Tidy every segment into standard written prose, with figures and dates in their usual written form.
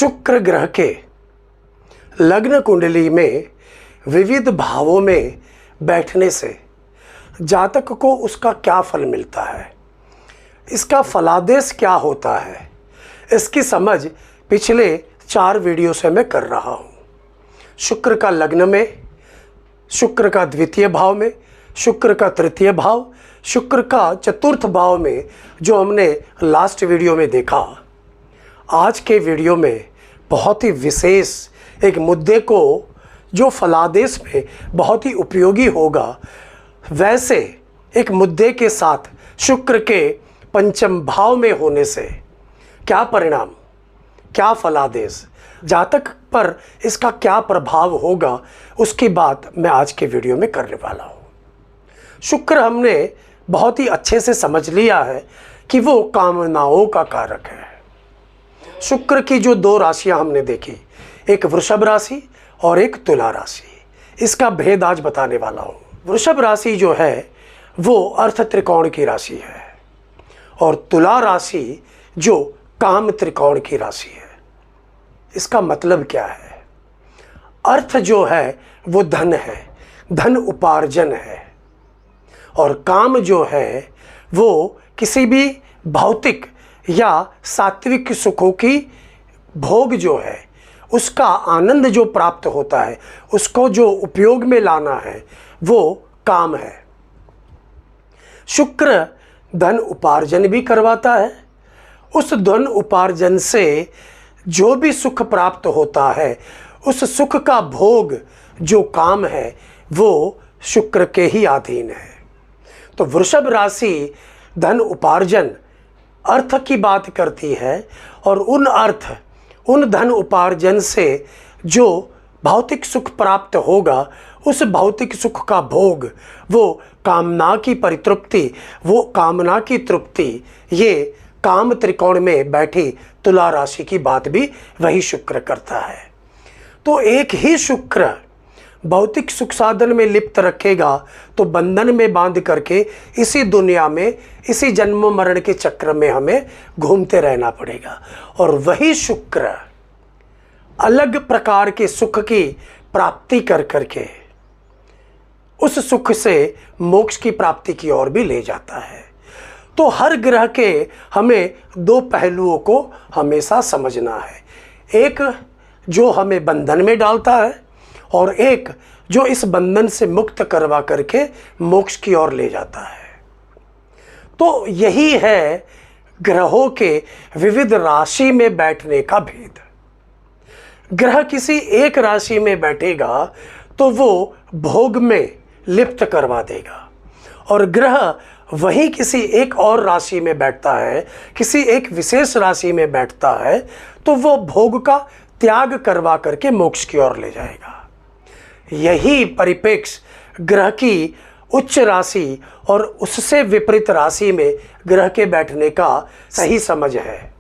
शुक्र ग्रह के लग्न कुंडली में विविध भावों में बैठने से जातक को उसका क्या फल मिलता है, इसका फलादेश क्या होता है, इसकी समझ पिछले 4 वीडियो से मैं कर रहा हूँ। शुक्र का लग्न में, शुक्र का द्वितीय भाव में, शुक्र का तृतीय भाव, शुक्र का चतुर्थ भाव में जो हमने लास्ट वीडियो में देखा, आज के वीडियो में बहुत ही विशेष एक मुद्दे को जो फलादेश में बहुत ही उपयोगी होगा, वैसे एक मुद्दे के साथ शुक्र के पंचम भाव में होने से क्या परिणाम, क्या फलादेश, जातक पर इसका क्या प्रभाव होगा, उसकी बात मैं आज के वीडियो में करने वाला हूँ। शुक्र हमने बहुत ही अच्छे से समझ लिया है कि वो कामनाओं का कारक है। शुक्र की जो 2 राशियां हमने देखी, एक वृषभ राशि और एक तुला राशि, इसका भेद आज बताने वाला हूँ। वृषभ राशि जो है वो अर्थ त्रिकोण की राशि है और तुला राशि जो काम त्रिकोण की राशि है। इसका मतलब क्या है? अर्थ जो है वो धन है, धन उपार्जन है, और काम जो है वो किसी भी भौतिक या सात्विक सुखों की भोग जो है, उसका आनंद जो प्राप्त होता है, उसको जो उपयोग में लाना है, वो काम है। शुक्र धन उपार्जन भी करवाता है। उस धन उपार्जन से जो भी सुख प्राप्त होता है, उस सुख का भोग जो काम है, वो शुक्र के ही अधीन है। तो वृषभ राशि धन उपार्जन अर्थ की बात करती है, और उन धन उपार्जन से जो भौतिक सुख प्राप्त होगा, उस भौतिक सुख का भोग, वो कामना की परितृप्ति, वो कामना की तृप्ति, ये काम त्रिकोण में बैठी तुला राशि की बात भी वही शुक्र करता है। तो एक ही शुक्र भौतिक सुख साधन में लिप्त रखेगा तो बंधन में बांध करके इसी दुनिया में, इसी जन्म मरण के चक्र में हमें घूमते रहना पड़ेगा। और वही शुक्र अलग प्रकार के सुख की प्राप्ति कर करके उस सुख से मोक्ष की प्राप्ति की ओर भी ले जाता है। तो हर ग्रह के हमें 2 पहलुओं को हमेशा समझना है, एक जो हमें बंधन में डालता है और एक जो इस बंधन से मुक्त करवा करके मोक्ष की ओर ले जाता है। तो यही है ग्रहों के विविध राशि में बैठने का भेद। ग्रह किसी एक राशि में बैठेगा तो वो भोग में लिप्त करवा देगा, और ग्रह वही किसी एक और राशि में बैठता है, किसी एक विशेष राशि में बैठता है, तो वो भोग का त्याग करवा करके मोक्ष की ओर ले जाएगा। यही परिप्रेक्ष्य ग्रह की उच्च राशि और उससे विपरीत राशि में ग्रह के बैठने का सही समझ है।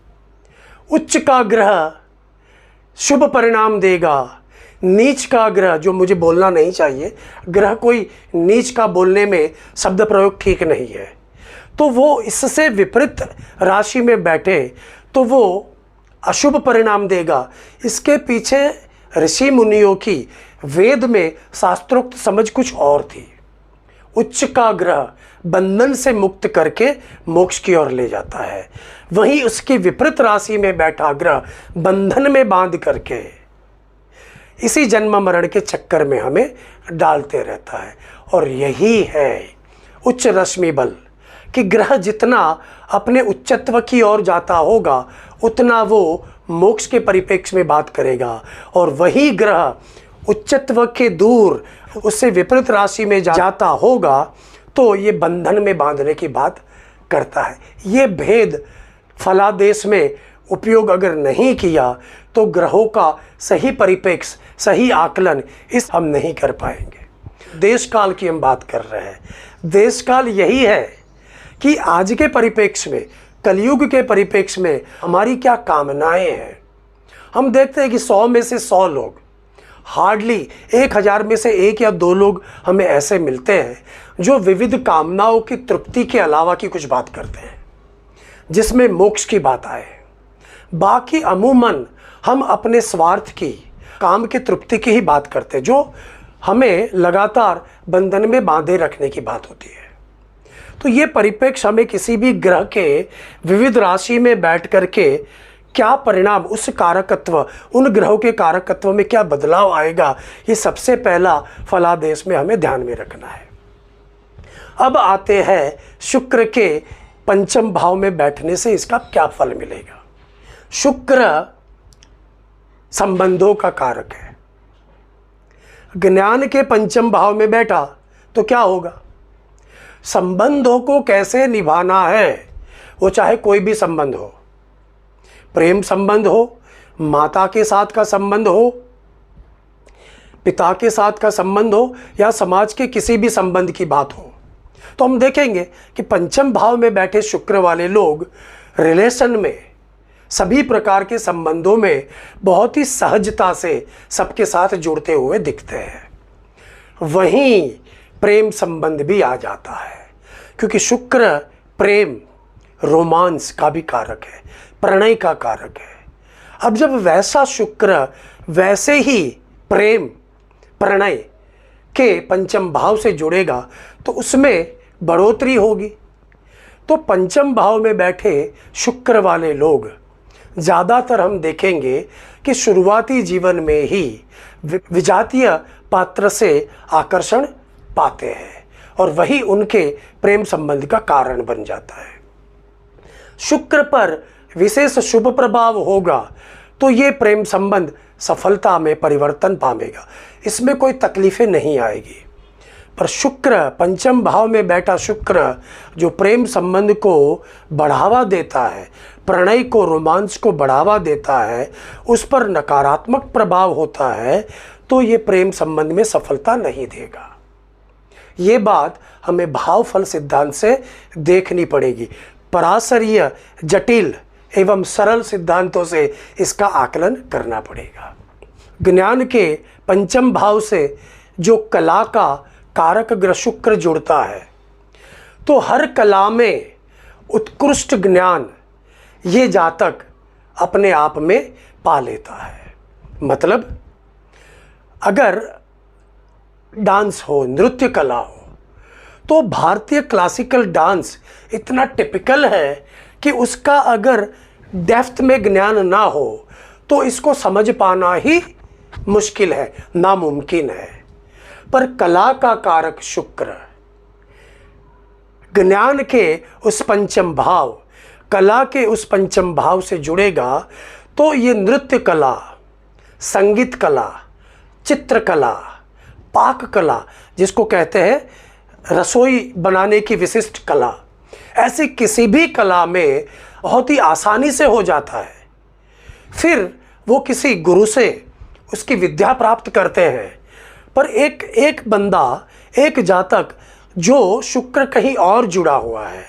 उच्च का ग्रह शुभ परिणाम देगा, नीच का ग्रह, जो मुझे बोलना नहीं चाहिए, ग्रह कोई नीच का बोलने में शब्द प्रयोग ठीक नहीं है, तो वो इससे विपरीत राशि में बैठे तो वो अशुभ परिणाम देगा। इसके पीछे ऋषि मुनियों की वेद में शास्त्रोक्त समझ कुछ और थी। उच्च का ग्रह बंधन से मुक्त करके मोक्ष की ओर ले जाता है, वहीं उसकी विपरीत राशि में बैठा ग्रह बंधन में बांध करके इसी जन्म मरण के चक्कर में हमें डालते रहता है। और यही है उच्च रश्मि बल कि ग्रह जितना अपने उच्चत्व की ओर जाता होगा, उतना वो मोक्ष के परिप्रेक्ष्य में बात करेगा, और वही ग्रह उच्चत्व के दूर उससे विपरीत राशि में जाता होगा तो ये बंधन में बांधने की बात करता है। ये भेद फलादेश में उपयोग अगर नहीं किया तो ग्रहों का सही परिप्रेक्ष्य, सही आकलन इस हम नहीं कर पाएंगे। देश काल की हम बात कर रहे हैं। देश काल यही है कि आज के परिप्रेक्ष्य में, कलयुग के परिप्रेक्ष्य में हमारी क्या कामनाएं हैं। हम देखते हैं कि 100 में से 100 लोग, हार्डली 1000 में से 1 या 2 लोग हमें ऐसे मिलते हैं जो विविध कामनाओं की तृप्ति के अलावा की कुछ बात करते हैं जिसमें मोक्ष की बात आए। बाकी अमूमन हम अपने स्वार्थ की, काम की तृप्ति की ही बात करते हैं, जो हमें लगातार बंधन में बांधे रखने की बात होती है। तो ये परिप्रेक्ष्य हमें किसी भी ग्रह के विविध राशि में बैठ करके क्या परिणाम, उस कारकत्व, उन ग्रहों के कारकत्व में क्या बदलाव आएगा, ये सबसे पहला फलादेश में हमें ध्यान में रखना है। अब आते हैं शुक्र के पंचम भाव में बैठने से इसका क्या फल मिलेगा। शुक्र संबंधों का कारक है। ज्ञान के पंचम भाव में बैठा तो क्या होगा, संबंधों को कैसे निभाना है, वो चाहे कोई भी संबंध हो, प्रेम संबंध हो, माता के साथ का संबंध हो, पिता के साथ का संबंध हो, या समाज के किसी भी संबंध की बात हो, तो हम देखेंगे कि पंचम भाव में बैठे शुक्र वाले लोग रिलेशन में, सभी प्रकार के संबंधों में बहुत ही सहजता से सबके साथ जुड़ते हुए दिखते हैं। वहीं प्रेम संबंध भी आ जाता है, क्योंकि शुक्र प्रेम, रोमांस का भी कारक है, प्रणय का कारक है। अब जब वैसा शुक्र वैसे ही प्रेम, प्रणय के पंचम भाव से जुड़ेगा तो उसमें बढ़ोतरी होगी। तो पंचम भाव में बैठे शुक्र वाले लोग ज़्यादातर हम देखेंगे कि शुरुआती जीवन में ही विजातीय पात्र से आकर्षण पाते हैं और वही उनके प्रेम संबंध का कारण बन जाता है। शुक्र पर विशेष शुभ प्रभाव होगा तो ये प्रेम संबंध सफलता में परिवर्तन पाएगा, इसमें कोई तकलीफें नहीं आएगी। पर शुक्र, पंचम भाव में बैठा शुक्र जो प्रेम संबंध को बढ़ावा देता है, प्रणय को, रोमांस को बढ़ावा देता है, उस पर नकारात्मक प्रभाव होता है, तो ये प्रेम संबंध में सफलता नहीं देगा। ये बात हमें भाव फल सिद्धांत से देखनी पड़ेगी। पराशरीय, जटिल एवं सरल सिद्धांतों से इसका आकलन करना पड़ेगा। ज्ञान के पंचम भाव से जो कला का कारक ग्रह शुक्र जुड़ता है, तो हर कला में उत्कृष्ट ज्ञान ये जातक अपने आप में पा लेता है। मतलब अगर डांस हो, नृत्य कला हो, तो भारतीय क्लासिकल डांस इतना टिपिकल है कि उसका अगर डेप्थ में ज्ञान ना हो तो इसको समझ पाना ही मुश्किल है, नामुमकिन है। पर कला का कारक शुक्र ज्ञान के उस पंचम भाव, कला के उस पंचम भाव से जुड़ेगा तो ये नृत्य कला, संगीत कला, चित्रकला, पाक कला, जिसको कहते हैं रसोई बनाने की विशिष्ट कला, ऐसी किसी भी कला में बहुत ही आसानी से हो जाता है। फिर वो किसी गुरु से उसकी विद्या प्राप्त करते हैं। पर एक बंदा, एक जातक जो शुक्र कहीं और जुड़ा हुआ है,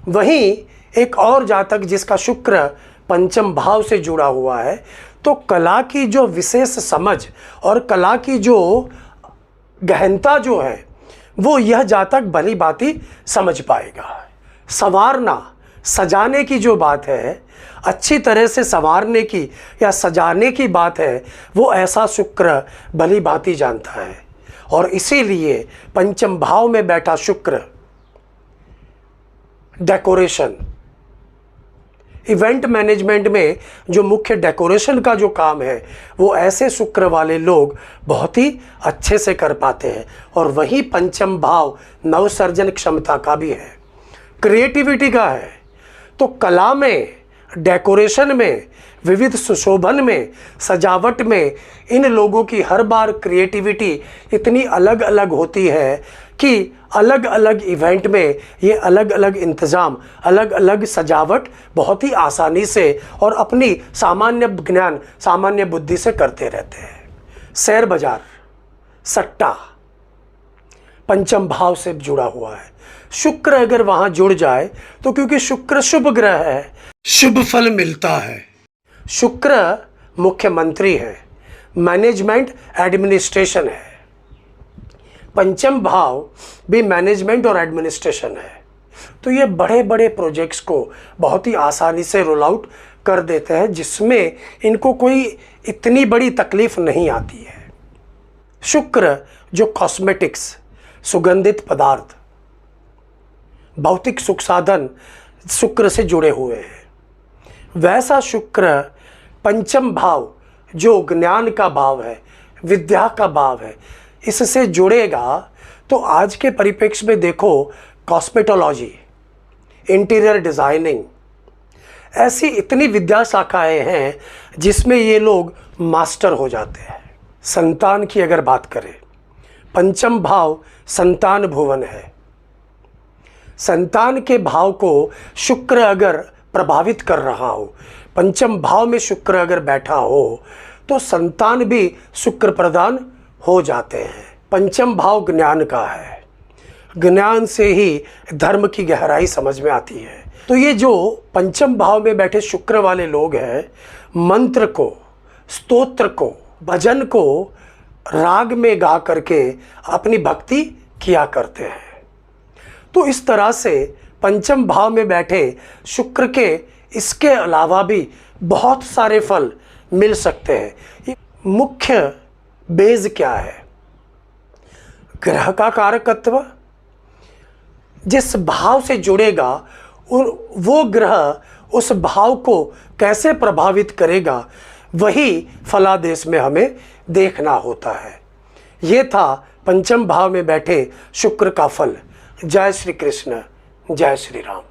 वहीं एक और जातक जिसका शुक्र पंचम भाव से जुड़ा हुआ है, तो कला की जो विशेष समझ और कला की जो गहनता जो है वो यह जातक भली भांति समझ पाएगा। संवारना, सजाने की जो बात है, अच्छी तरह से संवारने की या सजाने की बात है, वो ऐसा शुक्र भली भांति जानता है। और इसीलिए पंचम भाव में बैठा शुक्र डेकोरेशन, इवेंट मैनेजमेंट में जो मुख्य डेकोरेशन का जो काम है, वो ऐसे शुक्र वाले लोग बहुत ही अच्छे से कर पाते हैं। और वही पंचम भाव नवसर्जन क्षमता का भी है, क्रिएटिविटी का है। तो कला में, डेकोरेशन में, विविध सुशोभन में, सजावट में इन लोगों की हर बार क्रिएटिविटी इतनी अलग अलग होती है कि अलग अलग इवेंट में ये अलग अलग इंतज़ाम, अलग अलग सजावट बहुत ही आसानी से और अपनी सामान्य ज्ञान, सामान्य बुद्धि से करते रहते हैं। शेयर बाजार, सट्टा पंचम भाव से जुड़ा हुआ है। शुक्र अगर वहाँ जुड़ जाए तो क्योंकि शुक्र शुभ ग्रह है, शुभ फल मिलता है। शुक्र मुख्यमंत्री है, मैनेजमेंट एडमिनिस्ट्रेशन है। पंचम भाव भी मैनेजमेंट और एडमिनिस्ट्रेशन है। तो ये बड़े बड़े प्रोजेक्ट्स को बहुत ही आसानी से रोल आउट कर देते हैं जिसमें इनको कोई इतनी बड़ी तकलीफ नहीं आती है। शुक्र जो कॉस्मेटिक्स, सुगंधित पदार्थ, भौतिक सुख साधन शुक्र से जुड़े हुए हैं, वैसा शुक्र पंचम भाव जो ज्ञान का भाव है, विद्या का भाव है, इससे जुड़ेगा। तो आज के परिप्रेक्ष्य में देखो, कॉस्मेटोलॉजी, इंटीरियर डिज़ाइनिंग, ऐसी इतनी विद्या शाखाएं हैं जिसमें ये लोग मास्टर हो जाते हैं। संतान की अगर बात करें, पंचम भाव संतान भुवन है। संतान के भाव को शुक्र अगर प्रभावित कर रहा हो, पंचम भाव में शुक्र अगर बैठा हो, तो संतान भी शुक्र प्रदान हो जाते हैं। पंचम भाव ज्ञान का है, ज्ञान से ही धर्म की गहराई समझ में आती है। तो ये जो पंचम भाव में बैठे शुक्र वाले लोग हैं, मंत्र को, स्तोत्र को, भजन को राग में गा करके अपनी भक्ति किया करते हैं। तो इस तरह से पंचम भाव में बैठे शुक्र के इसके अलावा भी बहुत सारे फल मिल सकते हैं। ये मुख्य बेज क्या है? ग्रह का कारकत्व, जिस भाव से जुड़ेगा वो ग्रह उस भाव को कैसे प्रभावित करेगा, वही फलादेश में हमें देखना होता है। ये था पंचम भाव में बैठे शुक्र का फल। जय श्री कृष्ण, जय श्री राम।